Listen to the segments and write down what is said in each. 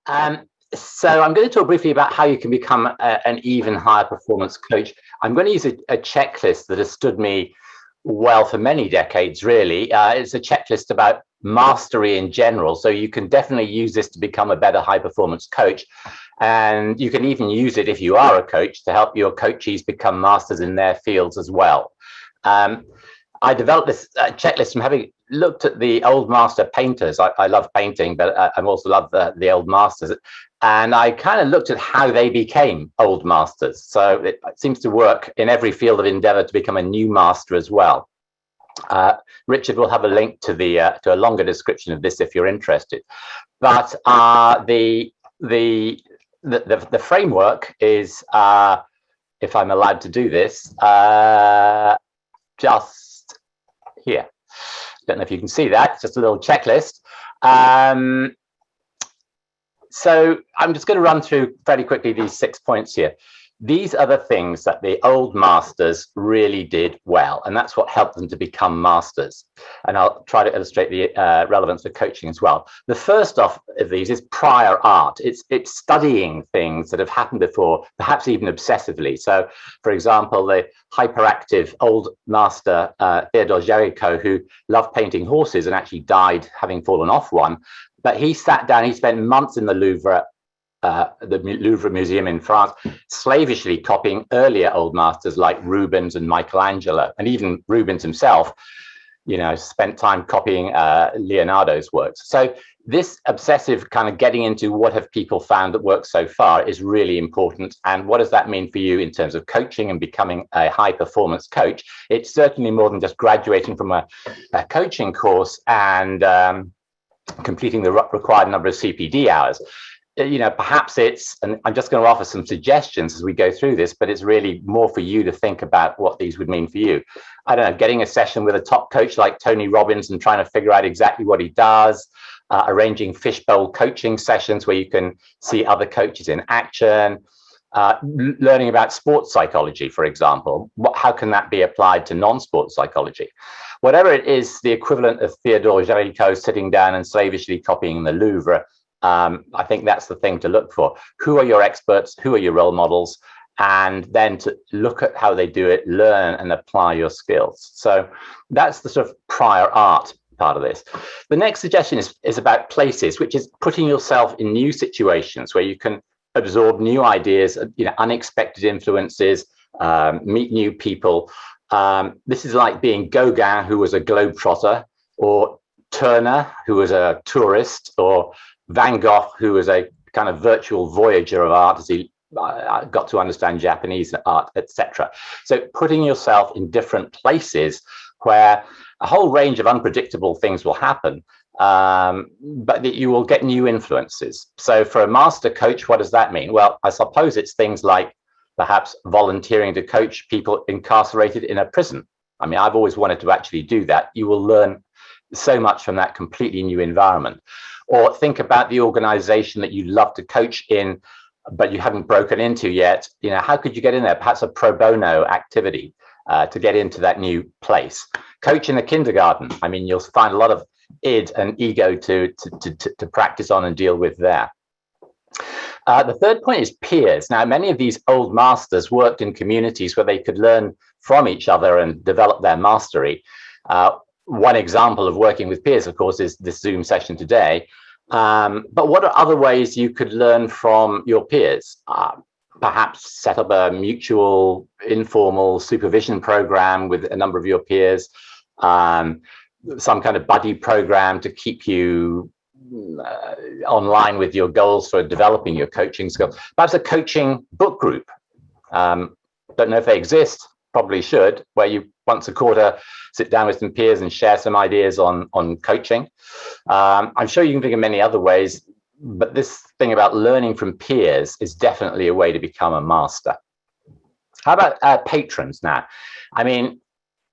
So I'm going to talk briefly about how you can become an even higher performance coach. I'm going to use a checklist that has stood me well for many decades, really. It's a checklist about mastery in general. So you can definitely use this to become a better high performance coach. And you can even use it if you are a coach to help your coachees become masters in their fields as well. I developed this checklist from having looked at the old master painters. I love painting, but I also love the old masters. And I kind of looked at how they became old masters. So it seems to work in every field of endeavor to become a new master as well. Richard will have a link to to a longer description of this if you're interested. But the framework is, if I'm allowed to do this, just here. Don't know if you can see that. It's just a little checklist. So I'm just going to run through fairly quickly these 6 points here. These are the things that the old masters really did well, and that's what helped them to become masters. And I'll try to illustrate the relevance of coaching as well. The first of these is prior art. It's studying things that have happened before, perhaps even obsessively. So, for example, the hyperactive old master Theodore Géricault, who loved painting horses and actually died having fallen off one, but he sat down, he spent months in the Louvre Museum in France, slavishly copying earlier old masters like Rubens and Michelangelo, and even Rubens himself, spent time copying Leonardo's works. So this obsessive kind of getting into what have people found that works so far is really important. And what does that mean for you in terms of coaching and becoming a high performance coach? It's certainly more than just graduating from a coaching course and completing the required number of CPD hours. Perhaps it's, and I'm just going to offer some suggestions as we go through this, but it's really more for you to think about what these would mean for you. I don't know, getting a session with a top coach like Tony Robbins and trying to figure out exactly what he does, arranging fishbowl coaching sessions where you can see other coaches in action, learning about sports psychology, for example. How can that be applied to non-sports psychology? Whatever it is, the equivalent of Theodore Géricault sitting down and slavishly copying the Louvre, I think that's the thing to look for. Who are your experts? Who are your role models? And then to look at how they do it, learn and apply your skills. So that's the sort of prior art part of this. The next suggestion is about places, which is putting yourself in new situations where you can absorb new ideas, unexpected influences, meet new people. This is like being Gauguin, who was a globetrotter, or Turner, who was a tourist, or Van Gogh, who was a kind of virtual voyager of art as he got to understand Japanese art, etc. So putting yourself in different places where a whole range of unpredictable things will happen, but that you will get new influences. So for a master coach, what does that mean? Well, I suppose it's things like perhaps volunteering to coach people incarcerated in a prison. I mean, I've always wanted to actually do that. You will learn so much from that completely new environment. Or think about the organization that you'd love to coach in, but you haven't broken into yet. How could you get in there? Perhaps a pro bono activity to get into that new place. Coach in a kindergarten. I mean, you'll find a lot of id and ego to practice on and deal with there. The third point is peers. Now, many of these old masters worked in communities where they could learn from each other and develop their mastery. One example of working with peers, of course, is this Zoom session today. But what are other ways you could learn from your peers? Perhaps set up a mutual informal supervision program with a number of your peers, some kind of buddy program to keep you online with your goals for developing your coaching skills. Perhaps a coaching book group. Don't know if they exist, probably should, where you once a quarter sit down with some peers and share some ideas on coaching. I'm sure you can think of many other ways, but this thing about learning from peers is definitely a way to become a master. How about patrons now? I mean,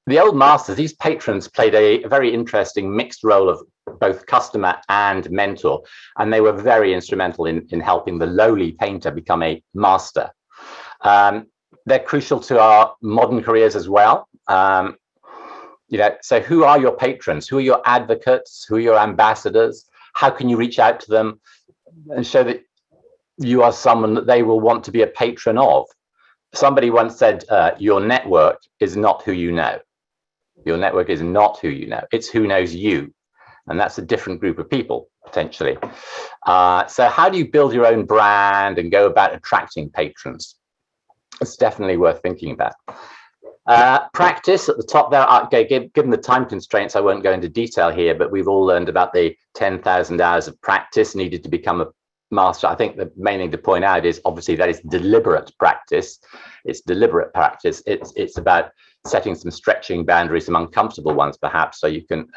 the old masters, these patrons played a very interesting mixed role of both customer and mentor, and they were very instrumental in helping the lowly painter become a master. They're crucial to our modern careers as well. So who are your patrons? Who are your advocates? Who are your ambassadors? How can you reach out to them? and show that you are someone that they will want to be a patron of. Somebody once said, your network is not who you know. Your network is not who you know. It's who knows you. And that's a different group of people, potentially. So how do you build your own brand and go about attracting patrons? It's definitely worth thinking about. Practice at the top there. Okay, given the time constraints, I won't go into detail here, but we've all learned about the 10,000 hours of practice needed to become a master. I think the main thing to point out is obviously that is deliberate practice. It's deliberate practice. It's about setting some stretching boundaries, some uncomfortable ones perhaps, so you can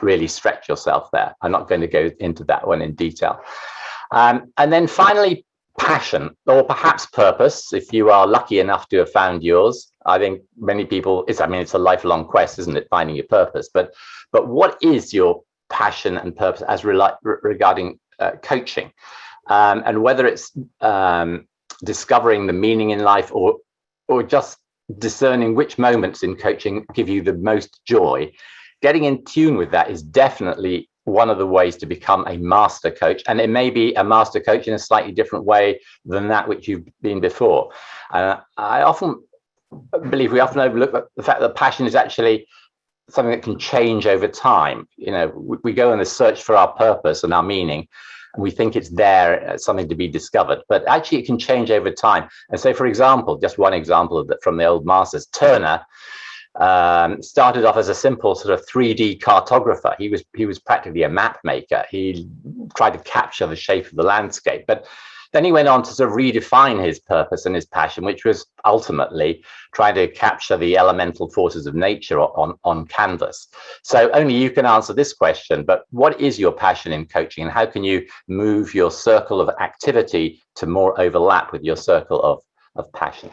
really stretch yourself there. I'm not going to go into that one in detail. And then finally, passion, or perhaps purpose, if you are lucky enough to have found yours. I think many people, it's a lifelong quest, isn't it, finding your purpose? But what is your passion and purpose as regarding coaching? And whether it's discovering the meaning in life, or just discerning which moments in coaching give you the most joy, getting in tune with that is definitely one of the ways to become a master coach. And it may be a master coach in a slightly different way than that which you've been before. I often believe we often overlook the fact that passion is actually something that can change over time. You know, we go on the search for our purpose and our meaning, and we think it's there, something to be discovered, but actually it can change over time. And so, for example, just one example of that from the old masters, Turner started off as a simple sort of 3D cartographer. He was practically a map maker. He tried to capture the shape of the landscape, but then he went on to sort of redefine his purpose and his passion, which was ultimately trying to capture the elemental forces of nature on canvas. So only you can answer this question, but what is your passion in coaching, and how can you move your circle of activity to more overlap with your circle of passion?